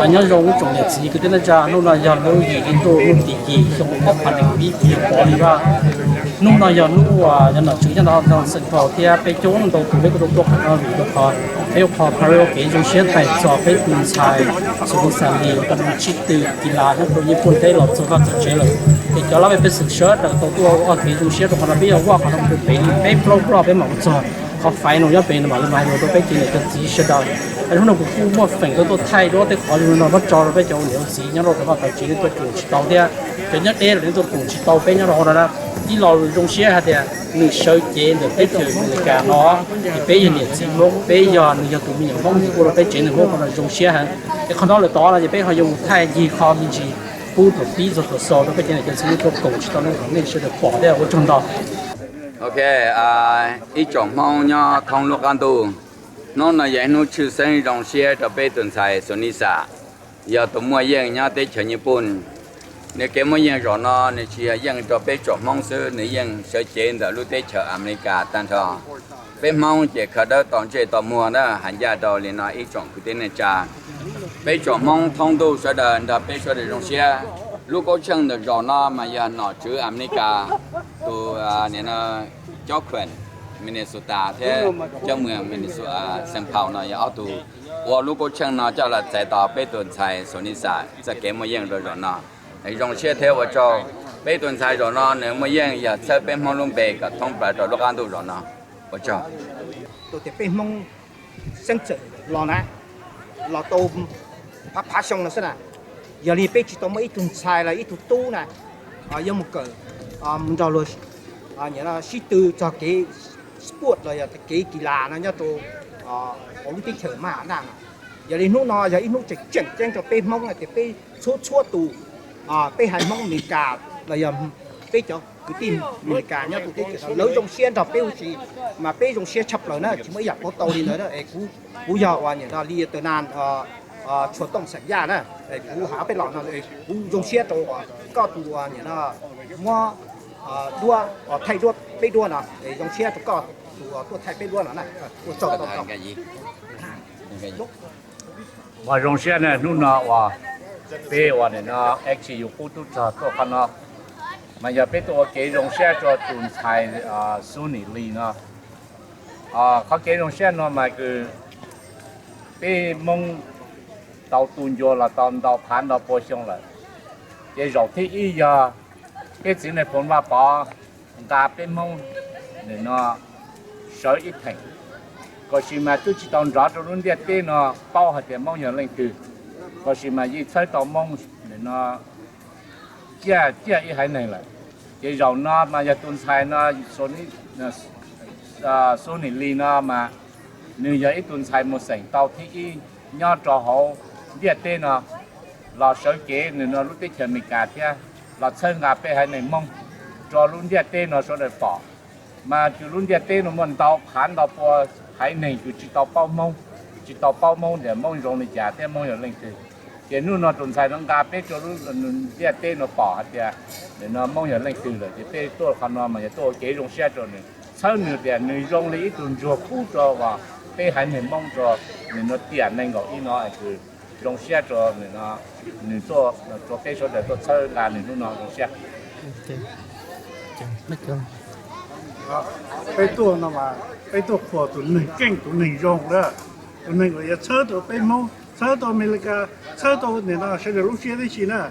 là nhớ rong trồng nhật gì cái tên là nó là giờ lâu gì đến tôi luôn gì trong một góc phản ứng bí bỏ đi ra nó là giờ nó giờ nó chỉ cho nó St.Paul thìไปchỗ nó tụi cái đồ tốt nó vì đồ khóไปkhó karaoke trong xe tại choไปNtxhais Sunisa Leeกันชิดตีกีฬาทั้งตัวญี่ปุ่นได้หลอดสกัดจากเชลล์แต่จะเราไปศึกษาแต่ตัวไปtrong xeตัวคนละเบี้ยว่าเขาทำไปโปรไปหมดจอเขาไฟหนูจะเป็นมาแล้วมาเราต้องไปกินกับจีเชดได้ไอ้พวกเราคู่มั่วฝิ่งตัวไทยด้วยแต่ขอเราเราจอเราไปเจ้าเหนียวสีเนี่ยเราแต่ว่าตัวจีนตัวจุ่มชิดเตาเนี่ยเป็นเนี่ยเอ๊ะหรือตัวจุ่มชิดเตาเป็นเนี่ยเราแล้วที่เราลงเชี่ยฮะเดียหนึ่งเชยเจนเดี๋ยวไปเจอในการเนาะไปยันเนี่ยสิมุกไปยันเนี่ยตัวมีอย่างบ้างที่เราไปเจอในพวกเราลงเชี่ยฮะไอ้คนนั้นเลยต่อเราจะไปเขา用ไทยยีคอมีจีปูตัวปีตัวโซ่เราไปเจอในการซื้อตัวกงชิดเตาเนี่ยของนี่เชื่อเดี๋ยวปอดเนี่ย我中到。OK 一种猫呢，通路干多，侬那沿路出生用些就被炖菜顺利啥，要多么样呢？得吃日本，你给么样肉呢？你去样就被做猫是你样小钱的，路得吃美美加，但是被猫这可到当这到么呢？寒假到连那一种不得那家，被做猫通都说的，那被说的用些。如果称的肉呢，嘛要拿去美美加，都你那เจ้าเขื่อนมินเนโซตาแท้เจ้าเมืองมินเนโซเซนต์พาวน์อย่าเอาตัวว่าลูกก็เชิงเจ้าละใจต่อไปตุนไทยโซนิสาจะเก็บมาเยี่ยงโดยรอนไอ้รองเชื่อเทว่าเจ้าไปตุนไทยรอนเนี่ยมาเยี่ยงอย่าเชื่อเป็นมองลงไปกับท้องปลาตัวลูกอันตัวรอนว่าเจ้าตัวที่เป็นมองเส้นจืดรอนะรอโตพักชงนะสินะอย่ารีบไปจิตตัวไม่ตุนไทยละอีตุตู้นะยังมุกเกิดมันจะเลยnhư là sĩ tử cho cái sport rồi cái kỳ lạ nó nhá tôi Olympian thử mà đang giờ đi lúc nó giờ ít lúc chỉ chuyển sang cho pe mông này thì pe chua tù pe hành mông mình cả là giờ pe cho cái tim mình cả nhá tôi cái lấy trong xe đọc pe gì mà pe trong xe chập rồi nó chỉ mới giặt có tàu đi nữa đó cú giờ và như là đi từ nàn chuột tông sạch ra đó cú há pe lọ nó cú trong xe tôi có tù như là mua đua thay đua bay đua nào để dòng xe cóตัวไทยbay đua nào nàyตัวจอดว่าโรงเรียนเนี่ยนู่นนะว่าเป้ว่าเนี่ยนะเอ็กซ์อยู่คู่ตุ้งตัวขนาดมันจะเป็นตัวเกย์โรงเรียนตัวตุนไทยซูนิลีนะเขาเกย์โรงเรียนนะมันคือเป้มงเตาตุนโยละตอนเตาผ่านเตาโพชงเลยเกย์เราที่อียาcái chuyện này phun vào bỏ ta bên mông để nó sới ít thành có gì mà tôi chỉ tao rõ cho luôn địa tên nó bao hạt tiền mông nhiều lên từ có gì mà gì thấy tao mông để nó chia ít hai này lại cái dầu nó mà giờ tuần sai nó số này li nó mà nếu giờ ít tuần sai một sảnh tao thì nhau trò họ địa tên nó là sới kế nên nó lúc tới chờ mình cả thế là chơi ngà pe hay này mông cho luôn địa tên nó số này bỏ mà chú luôn địa tên nó mình tàu phán tàu po hay này chú chỉ tàu bao mông để mông rong này trả thế mông ở lên từ cáiนู่นnó tuần sai nó ngà pe cho luôn địa tên nó bỏ hết để nó mông ở lên từ rồi cái peตัวขนาดมันจะตัวเก๋รองเสียจนเนี่ยเช่าหนึ่งเดียร์หนึ่งรองเลยตุนจัวคู่จัวว่าpe hay này môngจัวเนี่ยnó tiền này gọi ý nóคือรองเสียจัวเนี่ยnóหนึ่งตัวpe số đểตัวเช่างานหนึ่งนู่นnóรองเสียไม่เกินไปตัวนะว่าไปตัวขวดตัวหนึ่งเก่งตัวหนึ่งรองเลยตัวหนึ่งก็จะเชิดตัวไปมองเชิดตัวอเมริกาเชิดตัวเนี่ยนะเชิดลูกเชียได้ชีนะ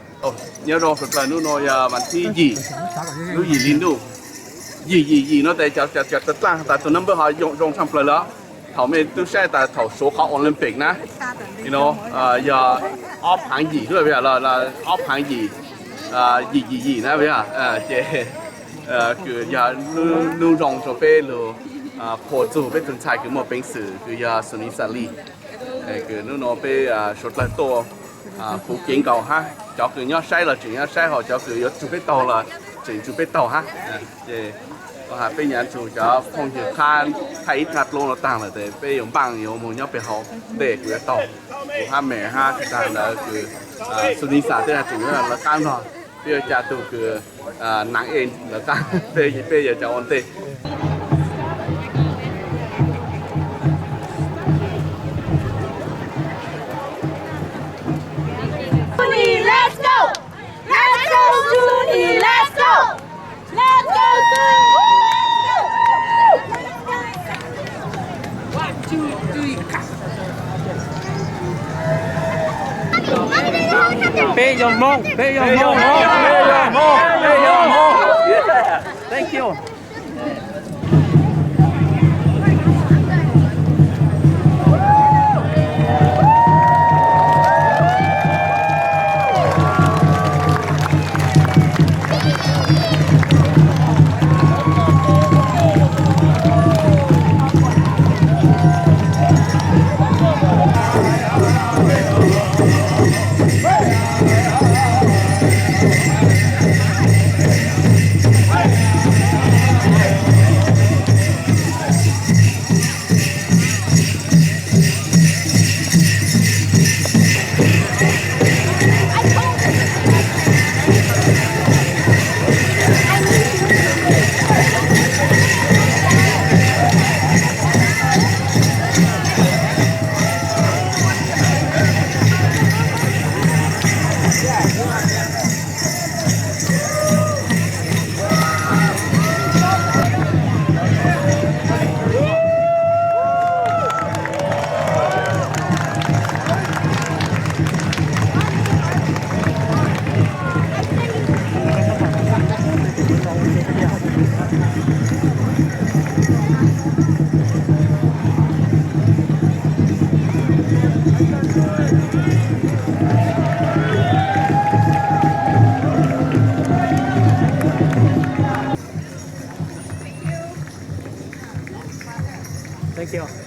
nhớ rồi thực là nó nói bản thi gì nó gì linh đâu gì nó tại cho tất cả tại tụi number họ dùng trong phần đó thầu mình tôi sẽ tại thầu số họ Olympian na you know giờ off hàng gìด้วยbây giờ là off hàng gì gì na bây giờ chếคืออย่าลู่รองโจเป้ลู่โคจูเป็นตุนชายคือหมดเป็นสื่อคืออย่าสุนิสาลีคือนู่นน้องไปชุดละตัวผู้เก่งเก่าฮะเจ้าคือย้อนใช้ละจุดย้อนใช้เขาเจ้าคือย้อนจุดไปโตละจุดไปโตฮะเจ้ก็หาเป็นอย่างจุดเจ้าคงจะข้ามไทยทัดลงเราต่างเลยแต่ไปอย่างบางอย่างมันย้อนไปเขาเด็กหรือโตห้าแม่ห้าที่ต่างแล้วคือสุนิสาที่จุดนั้นเราข้ามหน่อยbây giờ cha tụ cứ nắng êm là ta bây giờ cháu ổn tê your mom. Pay your mom. Yeah. Thank you. Thank you.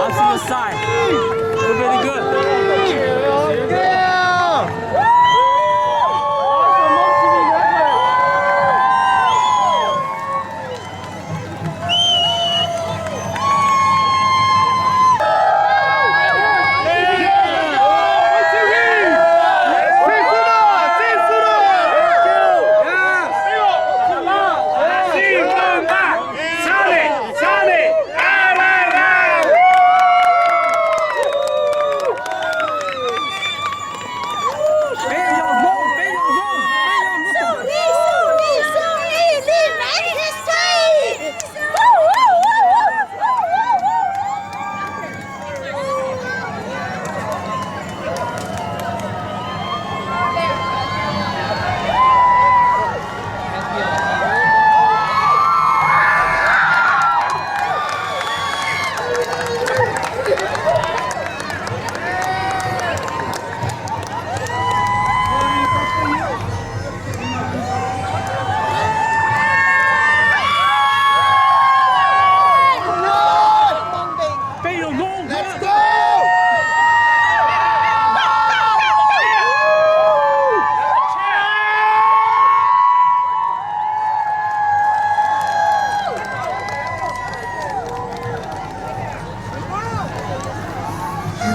I'll see the side. Look really good.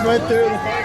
Right there.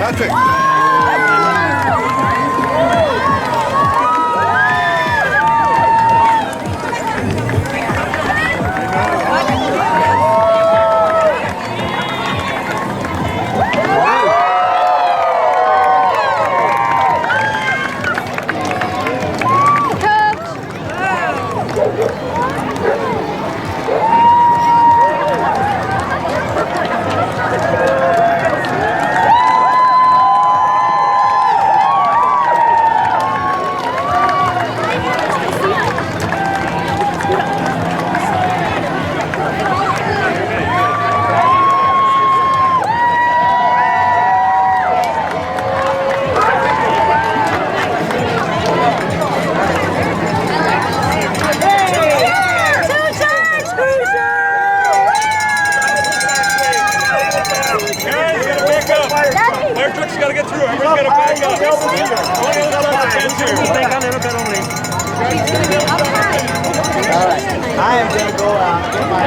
That's it. I am going to go out get my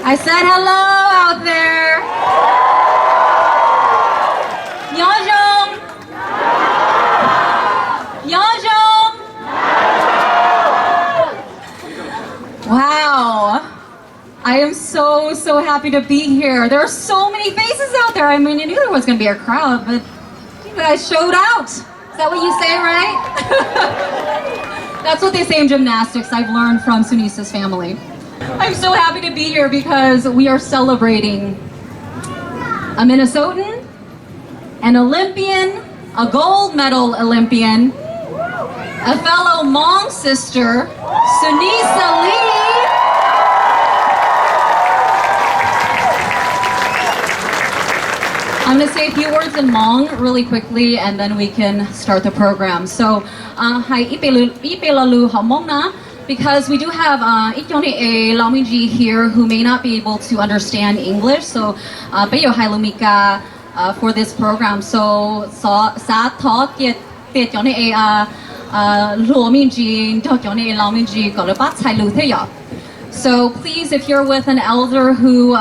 I said hello out there. Yonjong. Yonjong. Wow. I am so happy to be here. There are so many faces out there. I mean, I knew there was going to be a crowd, but you guys showed out. Is that what you say, right? That's what they say in gymnastics. I've learned from Sunisa's family. I'm so happy to be here because we are celebrating a Minnesotan, an Olympian, a gold medal Olympian, a fellow Hmong sister, Sunisa Lee, I'm going to say a few words in Hmong really quickly and then we can start the program. So, hi ipelalu Hmong na, because we do have Ikyone Lamiji here who may not be able to understand English. So, Bayo Hailumika for this program. So, sa talk yet Yone Luomiji, Yone Lamiji, Golobat Hailutheya. So, please, if you're with an elder who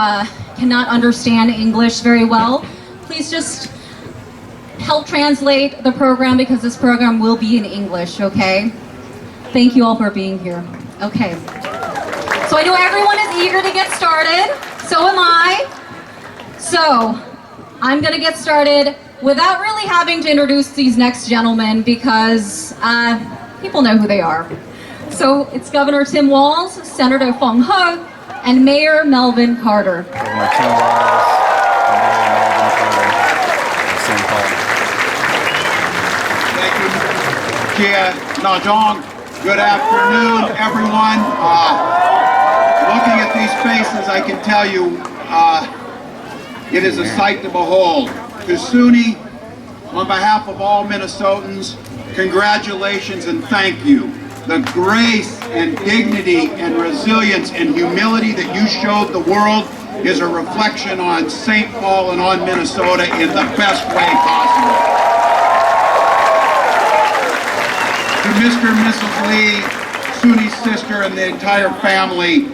cannot understand English very well, please just help translate the program because this program will be in English, okay? Thank you all for being here. Okay. So I know everyone is eager to get started. So am I. So I'm gonna get started without really having to introduce these next gentlemen because people know who they are. So it's Governor Tim Walz, Senator Phong Ho, and Mayor Melvin Carter. Governor Tim Walz, Mayor Melvin Carter of St. Paul. Thank you, qhia, nawj. Good afternoon, everyone. Looking at these faces, I can tell you it is a sight to behold. To Suni, on behalf of all Minnesotans, congratulations and thank you. The grace and dignity and resilience and humility that you showed the world is a reflection on St. Paul and on Minnesota in the best way possible. To Mr. and Mrs. Lee, Suni's sister, and the entire family,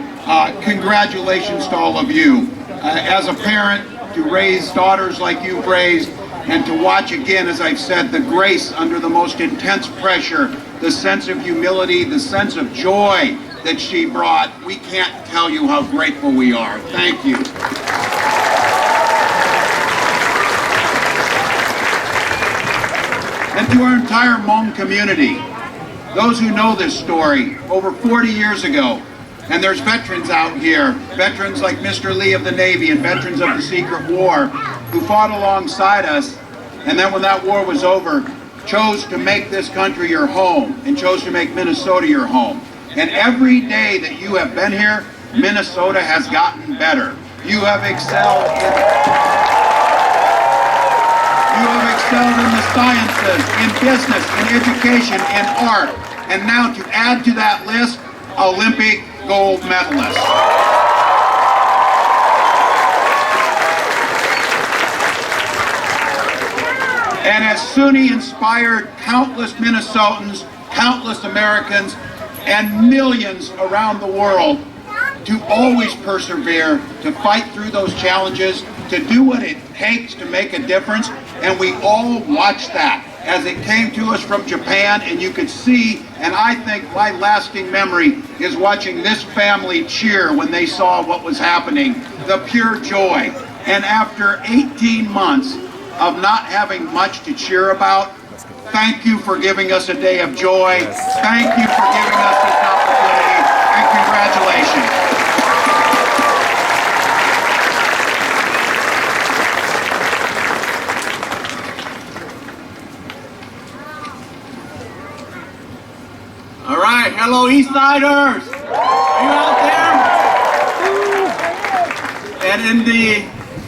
congratulations to all of you. As a parent, to raise daughters like you've raised, and to watch again, as I've said, the grace under the most intense pressure, the sense of humility, the sense of joy that she brought, we can't tell you how grateful we are. Thank you. And to our entire Hmong community, those who know this story, over 40 years ago, and there's veterans out here, veterans like Mr. Lee of the Navy and veterans of the Secret War, who fought alongside us, and then when that war was over, chose to make this country your home, and chose to make Minnesota your home. And every day that you have been here, Minnesota has gotten better. You have excelled in sciences, in business, in education, in art, and now to add to that list, Olympic gold medalists. And as SUNY inspired countless Minnesotans, countless Americans, and millions around the world to always persevere, to fight through those challenges, to do what it takes to make a difference. And we all watched that as it came to us from Japan, and you could see, and I think my lasting memory is watching this family cheer when they saw what was happening, the pure joy. And after 18 months of not having much to cheer about, thank you for giving us a day of joy. Thank you for giving us this opportunity, and congratulations. All right, hello Eastsiders. Are you out there? And in the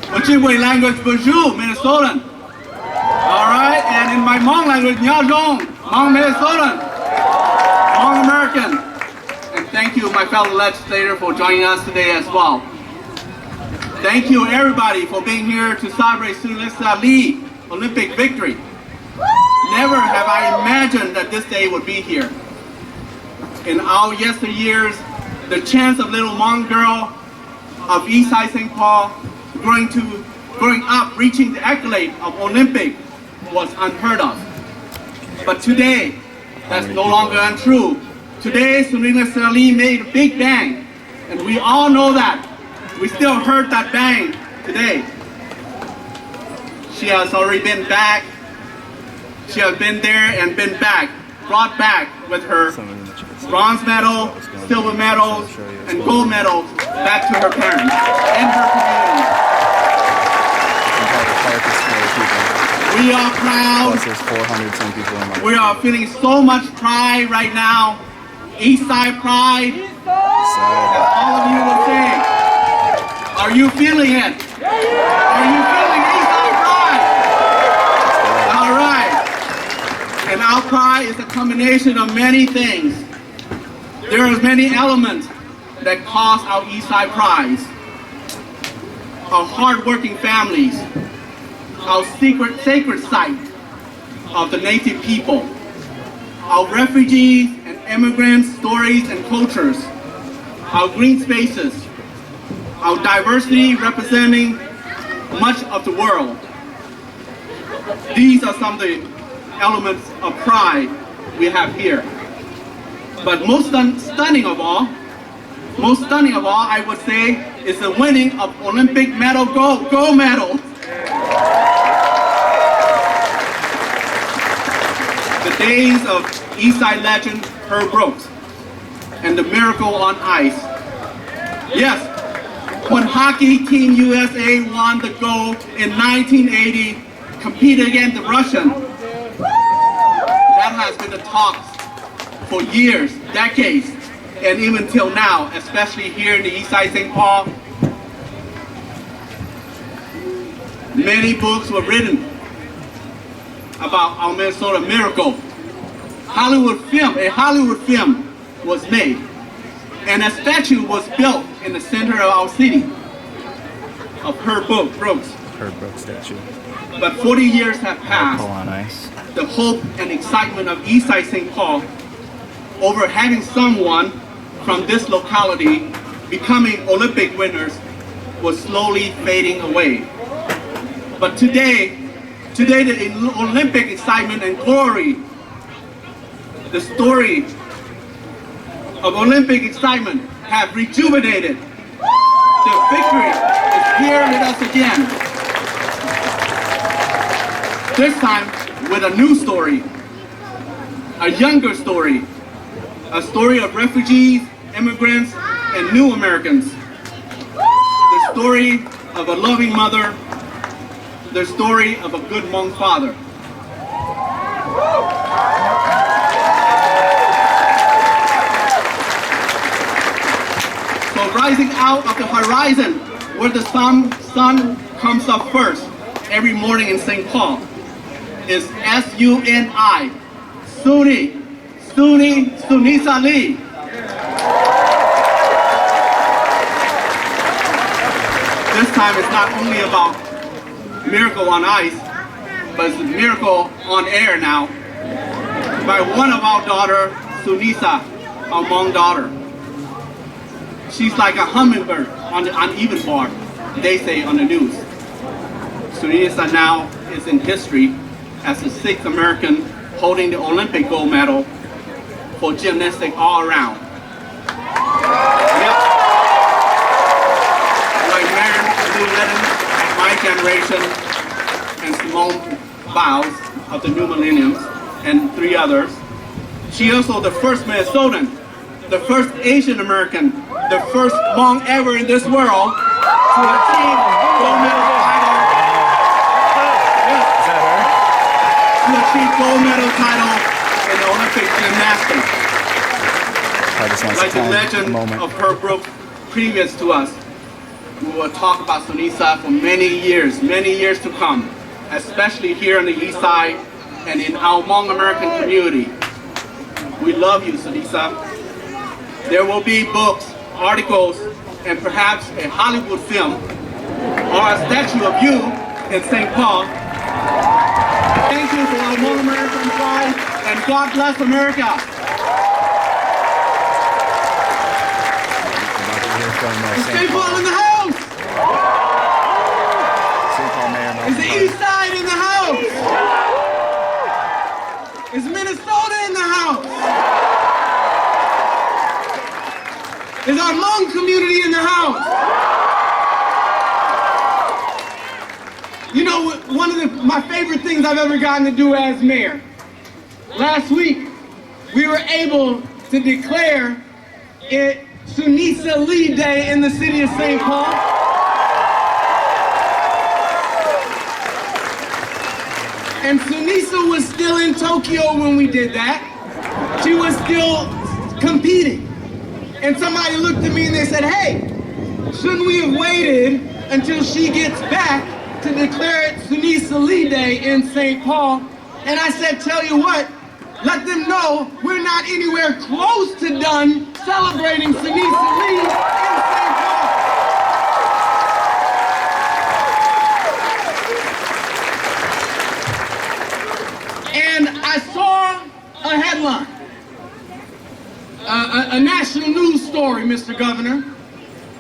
Ojibwe language, bonjour, Minnesotan. All right, and in my Hmong language, Ntxhais Hmoob, Hmong Minnesotan, Hmong American. And thank you, my fellow legislator, for joining us today as well. Thank you, everybody, for being here to celebrate Sunisa Lee Olympic victory. Never have I imagined that this day would be here. In our yesteryears, the chance of little Hmong girl of East Side St. Paul growing up, reaching the accolade of Olympic was unheard of. But today, that's no longer untrue. Today, Sunisa Lee made a big bang, and we all know that. We still heard that bang today. She has already been back. She has been there and been back, brought back with her bronze medal, silver medals, and gold medals back to her parents and her community. We are proud. Plus there's 400-some people in my We are feeling so much pride right now. East Side pride. As all of you will say. Are you feeling it? Are you feeling East Side pride? All right. And our pride is a combination of many things. There are many elements that cause our East Side pride. Our hardworking families, our sacred site of the native people, our refugees and immigrants' stories and cultures, our green spaces, our diversity representing much of the world. These are some of the elements of pride we have here. But most stunning of all, I would say, is the winning of Olympic medal gold medal. The days of Eastside legend Herb Brooks and the miracle on ice. Yes, when Hockey Team USA won the gold in 1980, competed against the Russian, that has been the talk for years, decades, and even till now, especially here in the East Side St. Paul. Many books were written about our Minnesota miracle. A Hollywood film was made, and a statue was built in the center of our city of Herb Brooks. Herb Brooks statue. But 40 years have passed. On ice. The hope and excitement of East Side St. Paul over having someone from this locality becoming Olympic winners was slowly fading away. But today the Olympic excitement and glory, the story of Olympic excitement have rejuvenated. The victory is here with us again. This time with a new story, a younger story, a story of refugees, immigrants, and new Americans. The story of a loving mother, the story of a good Hmong father. So rising out of the horizon where the sun comes up first every morning in St. Paul, is S-U-N-I. Sunisa Lee. This time it's not only about miracle on ice, but it's a miracle on air now by one of our daughter, Sunisa, our Hmong daughter. She's like a hummingbird on the uneven bar, they say on the news. Sunisa now is in history as the 6th American holding the Olympic gold medal for gymnastics all around. Yep. Like Mary Lou Letton, my generation, and Simone Biles of the new millennium, and 3 others. She also the first Minnesotan, the first Asian American, the first Hmong ever in this world to achieve gold medal title. Yes. To achieve gold medal title in the Olympic gymnastics. Like the legend of her group previous to us. We will talk about Sunisa for many years to come, especially here on the East Side and in our Hmong American community. We love you, Sunisa. There will be books, articles, and perhaps a Hollywood film or a statue of you in St. Paul. Thank you for our Hmong American pride, and God bless America. Is St. Paul in the house? St. Paul Mayor. Is the East Side in the house? Is Minnesota in the house? Is our Hmong community in the house? You know, one of my favorite things I've ever gotten to do as mayor. Last week, we were able to declare it Sunisa Lee Day in the city of St. Paul. And Sunisa was still in Tokyo when we did that. She was still competing. And somebody looked at me and they said, hey, shouldn't we have waited until she gets back to declare it Sunisa Lee Day in St. Paul? And I said, tell you what, let them know we're not anywhere close to done celebrating Sunisa Lee in St. Paul. And I saw a headline, a national news story, Mr. Governor,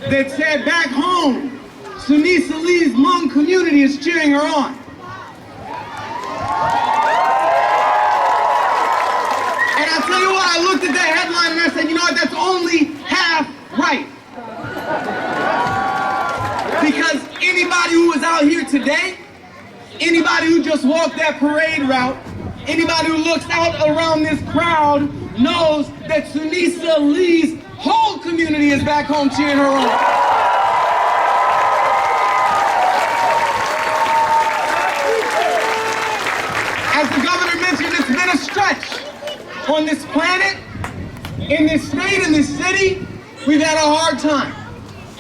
that said back home, Sunisa Lee's Hmong community is cheering her on. And I tell you what, I looked at that headline and I said, you know what, that's only half right. Because anybody who was out here today, anybody who just walked that parade route, anybody who looks out around this crowd knows that Sunisa Lee's whole community is back home cheering her on. As the governor mentioned, it's been a stretch. On this planet, in this state, in this city, we've had a hard time.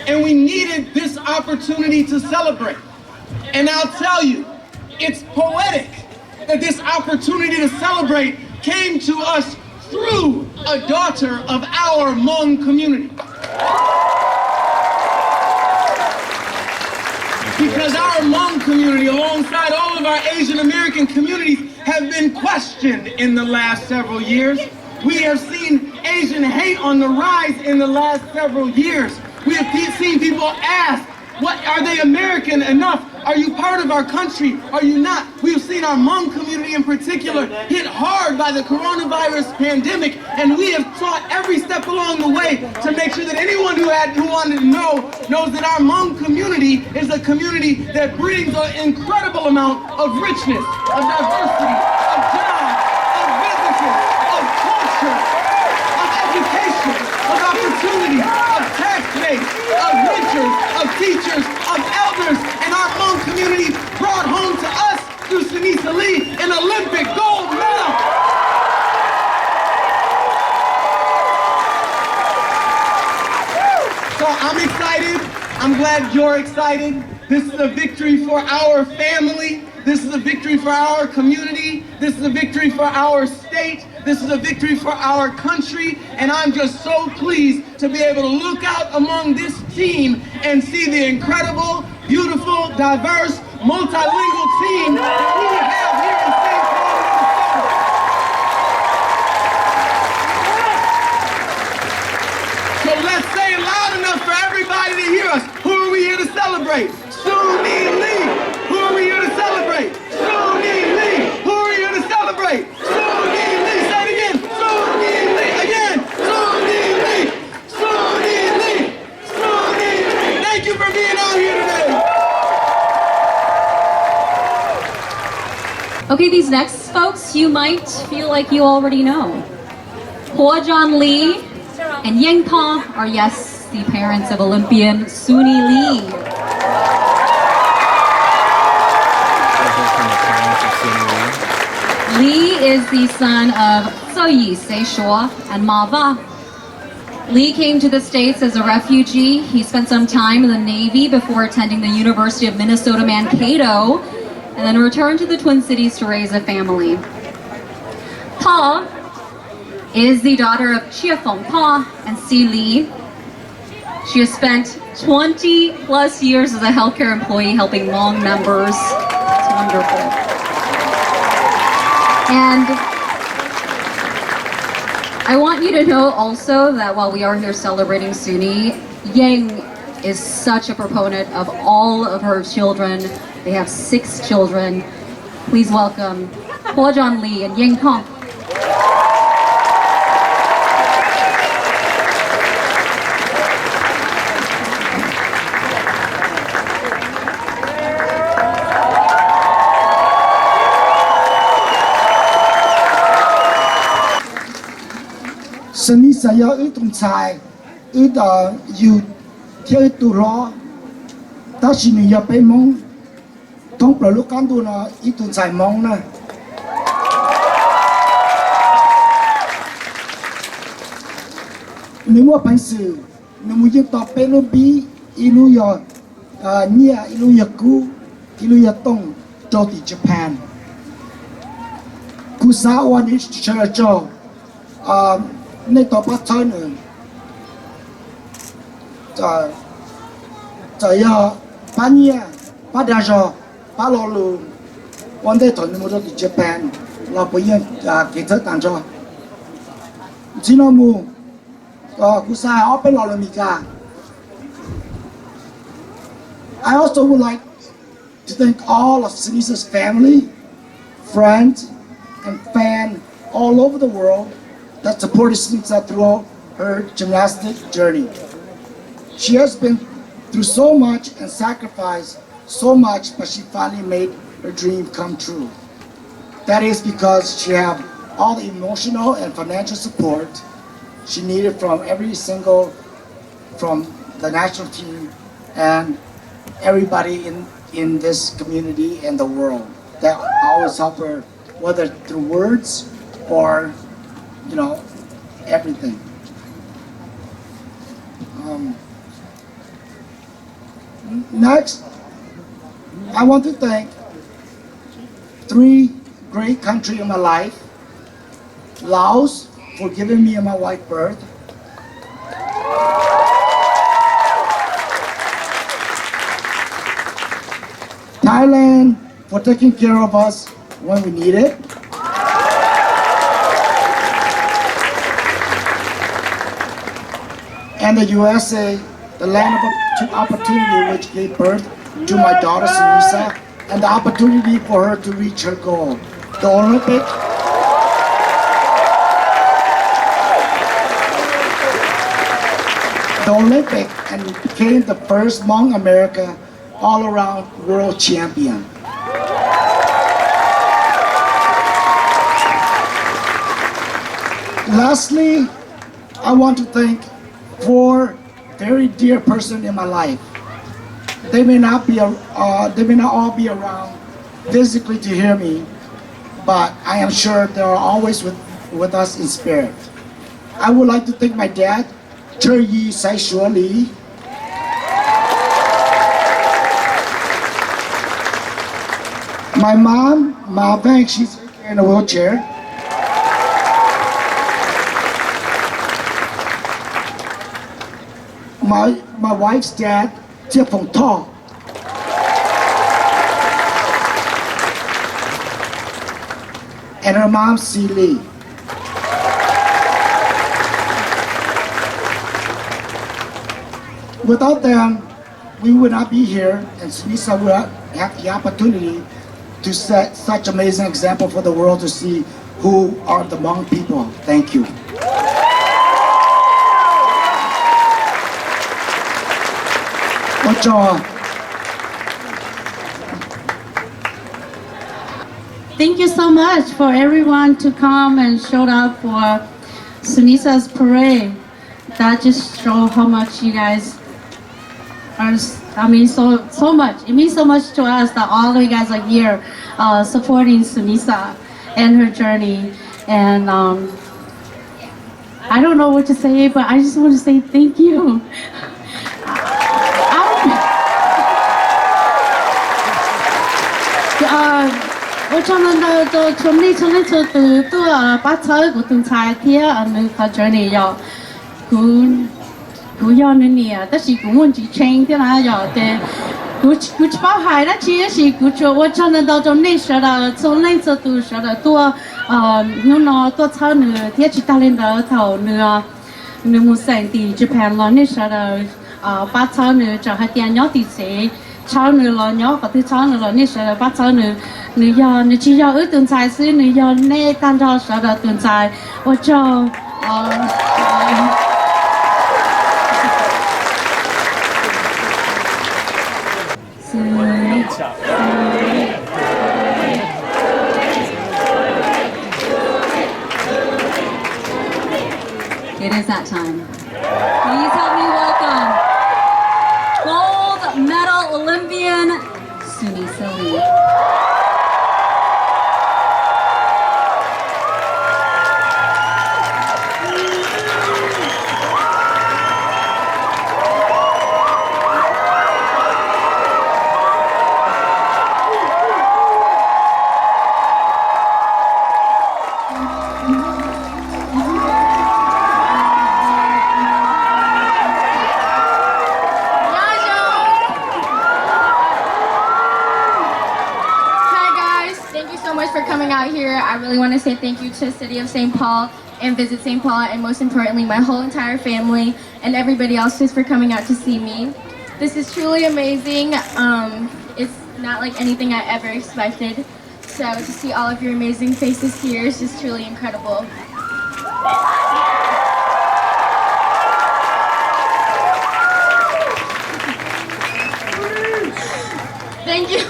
And we needed this opportunity to celebrate. And I'll tell you, it's poetic that this opportunity to celebrate came to us through a daughter of our Hmong community. Because our Hmong community, alongside all of our Asian American communities, have been questioned in the last several years. We have seen Asian hate on the rise in the last several years. We have seen people ask, what, are they American enough? Are you part of our country? Are you not? We've seen our Hmong community in particular hit hard by the coronavirus pandemic, and we have taught every step along the way to make sure that anyone who wanted to know knows that our Hmong community is a community that brings an incredible amount of richness, of diversity, of jobs, of businesses, of culture, of education, of opportunity, of tax base, of renters, of teachers, of elders, and our Hmong community brought home to us through Sunisa Lee an Olympic gold medal. So I'm excited. I'm glad you're excited. This is a victory for our family. This is a victory for our community. This is a victory for our state. This is a victory for our country. And I'm just so pleased to be able to look out among this team and see the incredible, beautiful, diverse, multilingual team that we have here in St. Paul, Minnesota. So let's say it loud enough for everybody to hear us. Who are we here to celebrate? Sunisa Lee. Who are we here to celebrate? Sunisa Lee. Who are we here to celebrate? Sunisa Lee. Say it again. Sunisa Lee. Again. Sunisa Lee. Sunisa Lee. Sunisa Lee. Thank you for being out here today. Okay, these next folks you might feel like you already know. Thawj Lee and Yeng Pa are, yes, the parents of Olympian Sunisa Lee. Lee is the son of Ntxhais and Mava. Lee came to the States as a refugee. He spent some time in the Navy before attending the University of Minnesota Mankato, and then returned to the Twin Cities to raise a family. Pa is the daughter of Qhia Pa and Si Lee. She has spent 20 plus years as a healthcare employee helping Hmong members. It's wonderful. And I want you to know also that while we are here celebrating Suni, Yeng is such a proponent of all of her children. They have 6 children. Please welcome Thawj Lee and Yeng Pa. Sunisa ya Ntxhais you theo tu lo ta chỉ ni ya pe mong thông pro lúc can tu na Ntxhais mong na nếu mà phải xử nếu mà dân tộc pe lo bi ilu ya nia ilu ya ku ilu ya tong cho ti Japan ku sa wa ni cho nên tao bắt chơi nữa, giờ bắt nhia, bắt đa giờ, bắt lò lù,วันday thôi nên mua đi Japan, là bây giờ kỹ thuật tăng cho, chỉ nó mua, cú sa ở bên lò lù mì cả. I also would like to thank all of Sunisa's family, friends, and fans all over the world that supported Sunisa throughout her gymnastic journey. She has been through so much and sacrificed so much, but she finally made her dream come true. That is because she had all the emotional and financial support she needed from from the national team and everybody in this community and the world that always help her, whether through words or everything. Next, I want to thank 3 great countries in my life. Laos for giving me my white birth. Thailand for taking care of us when we need it. And the USA, the land of opportunity, which gave birth to my daughter Sunisa, and the opportunity for her to reach her goal. The Olympic, and became the first Hmong America all-around world champion. Lastly, I want to thank 4 very dear persons in my life. They may not all be around physically to hear me, but I am sure they are always with us in spirit. I would like to thank my dad, Ntxhais Lee, My mom, Ma Bang, she's in a wheelchair. My wife's dad, Thawj. And her mom, Sunisa Lee. Without them, we would not be here, and Sunisa would have the opportunity to set such amazing example for the world to see who are the Hmong people. Thank you. Thank you so much for everyone to come and show up for Sunisa's parade. That just shows how much you guys are, so much. It means so much to us that all of you guys are here supporting Sunisa and her journey. And I don't know what to say, but I just want to say thank you. Cho nên tôi chuẩn bị từ bắt tới của từng trái kia ở nơi cái journey rồi cú do nên nè, tất chỉ cú muốn chỉ train thế nào rồi thì cú bao hải đó chỉ cú cho nên tôi chuẩn bị sợ là cho nên tôi sợ là tôi nó tôi sau nữa thì chỉ ta lên đó thầu nữa một sản thì Japan lo nên sợ là bắt sau nữa cho hai tiền nhỏ thì sẽ cháu nữa là nhỏ và thứ cháu nữa là nên sợ bắt cháu nữa giờ chỉ do ước tuần trái xứ nữa giờ nên tan ra sợ là tuần trái và cho It is that time. Please help me welcome gold medal Olympian Sunisa Lee. I really want to say thank you to the city of St. Paul and Visit St. Paul, and most importantly my whole entire family and everybody else just for coming out to see me. This is truly amazing. It's not like anything I ever expected. So to see all of your amazing faces here is just truly incredible. Thank you.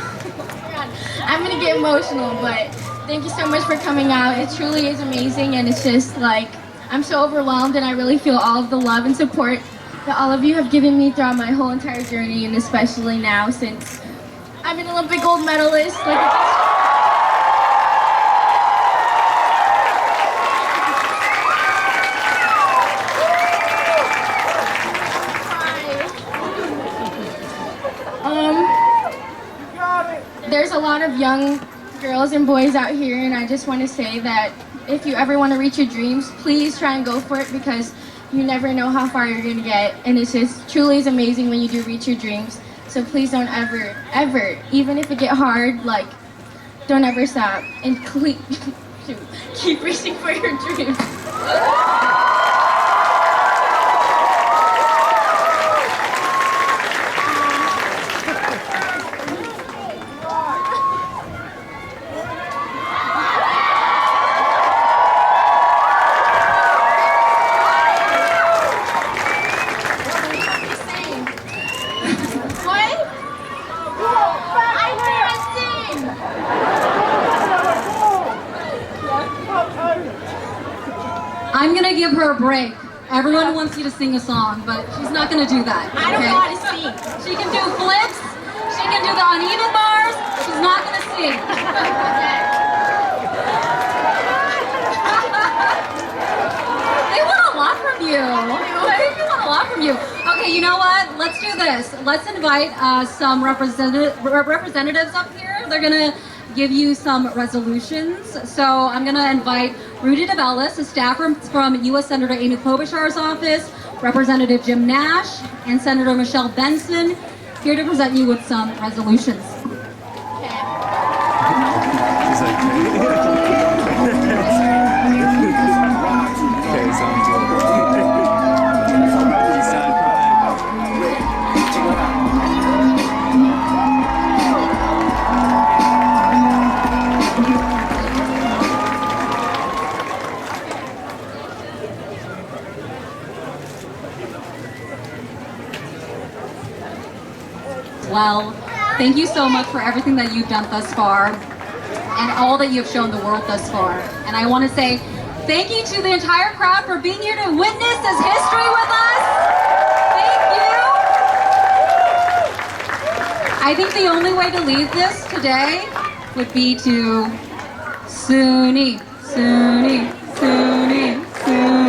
I'm gonna get emotional, but thank you so much for coming out. It truly is amazing, and it's just like, I'm so overwhelmed, and I really feel all of the love and support that all of you have given me throughout my whole entire journey, and especially now since I'm an Olympic gold medalist. There's a lot of young girls and boys out here, and I just want to say that if you ever want to reach your dreams, please try and go for it, because you never know how far you're going to get, and it's just truly is amazing when you do reach your dreams. So please don't ever, even if it get hard, like, don't ever stop, and keep reaching for your dreams. I'm gonna give her a break. Everyone wants you to sing a song, but she's not gonna do that. I don't know how to sing. She can do flips, she can do the uneven bars, she's not gonna sing. They want a lot from you. They want a lot from you. Okay, you know what? Let's do this. Let's invite some representatives up here. They're gonna give you some resolutions. So I'm going to invite Rudy DeBellis, a staffer from U.S. Senator Amy Klobuchar's office, Representative Jim Nash, and Senator Michelle Benson, here to present you with some resolutions. Well, thank you so much for everything that you've done thus far and all that you've shown the world thus far. And I want to say thank you to the entire crowd for being here to witness this history with us. Thank you. I think the only way to leave this today would be to Sunni, Sunni, Sunni, Sunni.